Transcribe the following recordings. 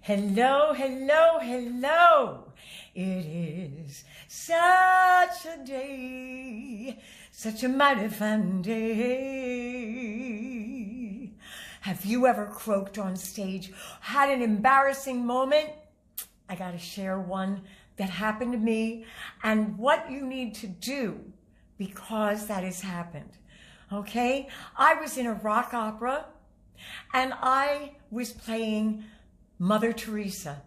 Hello, hello, hello. It is such a day, such a mighty fine day. Have you ever croaked on stage, had an embarrassing moment? I got to share one that happened to me and what you need to do because that has happened. Okay? I was in a rock opera and I was playing Mother Teresa.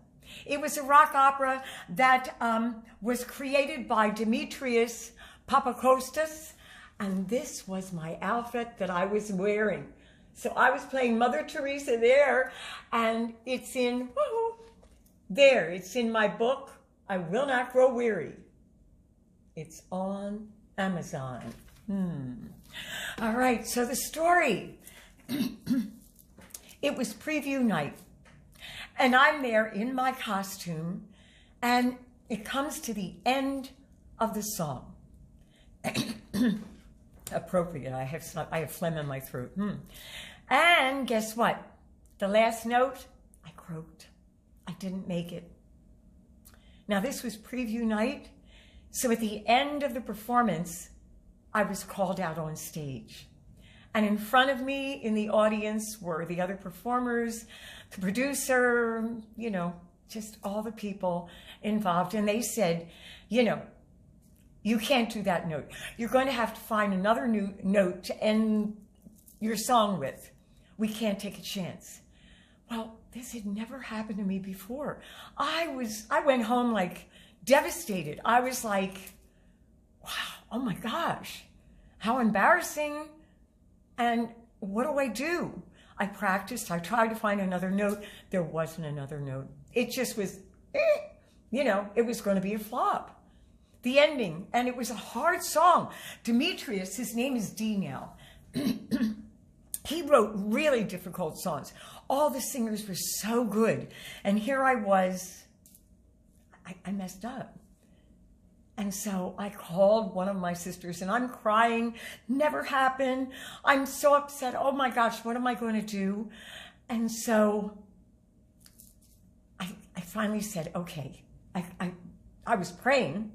It was a rock opera that was created by Demetrius Papakostas, and this was my outfit that I was wearing. So I was playing Mother Teresa there, and it's in, there, it's in my book, I Will Not Grow Weary. It's on Amazon. All right, so the story. It was preview night. And I'm there in my costume, and it comes to the end of the song. Appropriate, I have phlegm in my throat. And guess what? The last note, I croaked. I didn't make it. Now this was preview night, so at the end of the performance, I was called out on stage. And in front of me in the audience were the other performers, the producer, you know, just all the people involved. And they said, you know, you can't do that note. You're going to have to find another new note to end your song with. We can't take a chance. Well, this had never happened to me before. I went home like devastated. I was like, wow, oh my gosh, how embarrassing. And what do I do? I practiced, I tried to find another note. There wasn't another note. It just was, you know, it was going to be a flop. The ending, and it was a hard song. Demetrius, his name is D now. He wrote really difficult songs. All the singers were so good. And here I was, I messed up. And so I called one of my sisters and I'm crying, never happened. I'm so upset. Oh my gosh, what am I going to do? And so I finally said, okay, I was praying.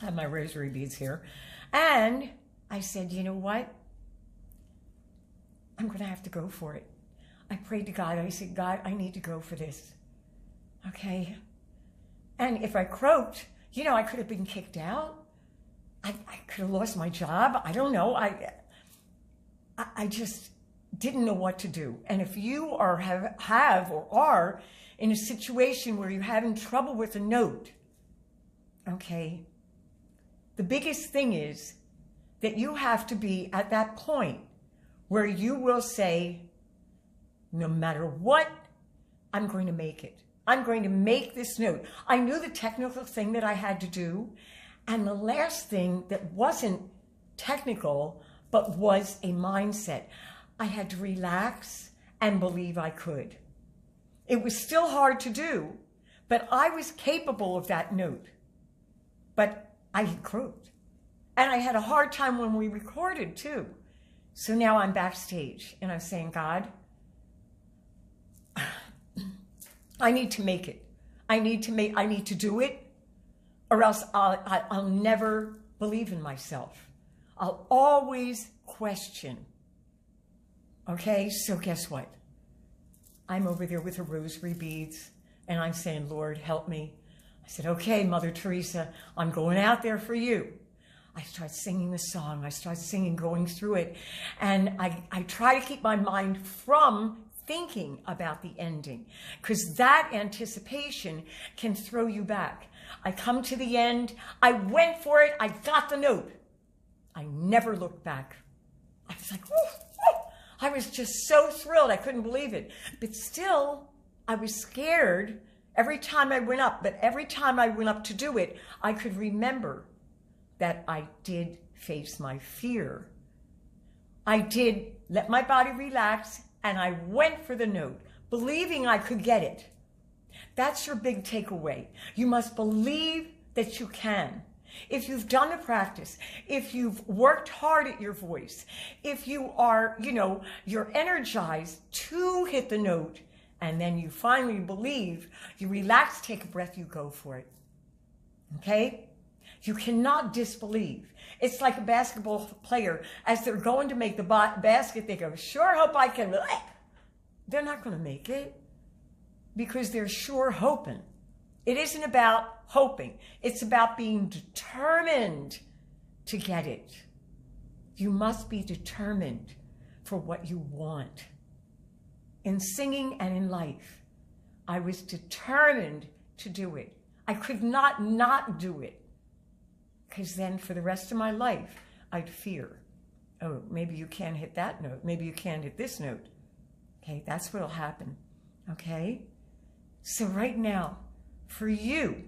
I have my rosary beads here. And I said, you know what? I'm going to have to go for it. I prayed to God. I said, God, I need to go for this. Okay. And if I croaked, you know, I could have been kicked out. I could have lost my job. I don't know. I just didn't know what to do. And if you have or are in a situation where you're having trouble with a note, okay, the biggest thing is that you have to be at that point where you will say, no matter what, I'm going to make it. I'm going to make this note. I knew the technical thing that I had to do. And the last thing that wasn't technical, but was a mindset. I had to relax and believe I could. It was still hard to do, but I was capable of that note. But I had croaked. And I had a hard time when we recorded too. So now I'm backstage and I'm saying, God, I need to make it. I need to do it, or else I'll never believe in myself. I'll always question. Okay, so guess what? I'm over there with the rosary beads, and I'm saying, Lord, help me. I said, okay, Mother Teresa, I'm going out there for you. I start singing the song. I start singing, going through it, and I try to keep my mind from thinking about the ending, because that anticipation can throw you back. I come to the end, I went for it, I got the note. I never looked back. I was like, I was just so thrilled, I couldn't believe it. But still, I was scared every time I went up, but every time I went up to do it, I could remember that I did face my fear. I did let my body relax, and I went for the note, believing I could get it. That's your big takeaway. You must believe that you can. If you've done the practice, if you've worked hard at your voice, if you are, you know, you're energized to hit the note And then you finally believe, you relax, take a breath, you go for it. Okay? You cannot disbelieve. It's like a basketball player. As they're going to make the basket, they go, sure hope I can. They're not going to make it because they're sure hoping. It isn't about hoping. It's about being determined to get it. You must be determined for what you want. In singing and in life, I was determined to do it. I could not do it. Because then for the rest of my life, I'd fear. Oh, maybe you can't hit that note. Maybe you can't hit this note. Okay, that's what'll happen. Okay? So right now, for you,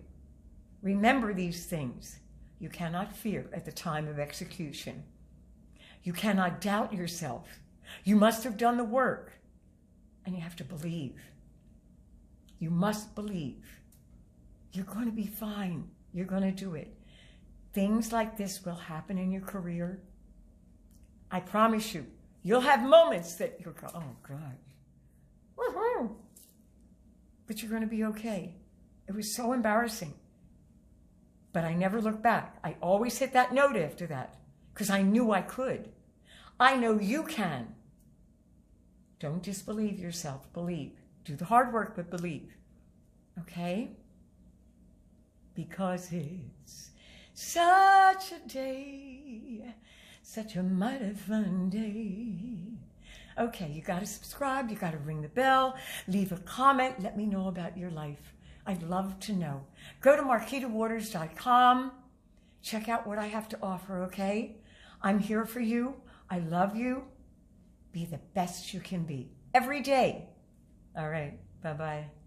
remember these things. You cannot fear at the time of execution. You cannot doubt yourself. You must have done the work. And you have to believe. You must believe. You're going to be fine. You're going to do it. Things like this will happen in your career. I promise you. You'll have moments that you'll go, oh, God. Woohoo! But you're going to be okay. It was so embarrassing. But I never looked back. I always hit that note after that because I knew I could. I know you can. Don't disbelieve yourself. Believe. Do the hard work, but believe. Okay? Because it's such a day, such a mighty fun day. Okay, you got to subscribe. You got to ring the bell. Leave a comment. Let me know about your life. I'd love to know. Go to marquitawaters.com. Check out what I have to offer, okay? I'm here for you. I love you. Be the best you can be every day. All right. Bye-bye.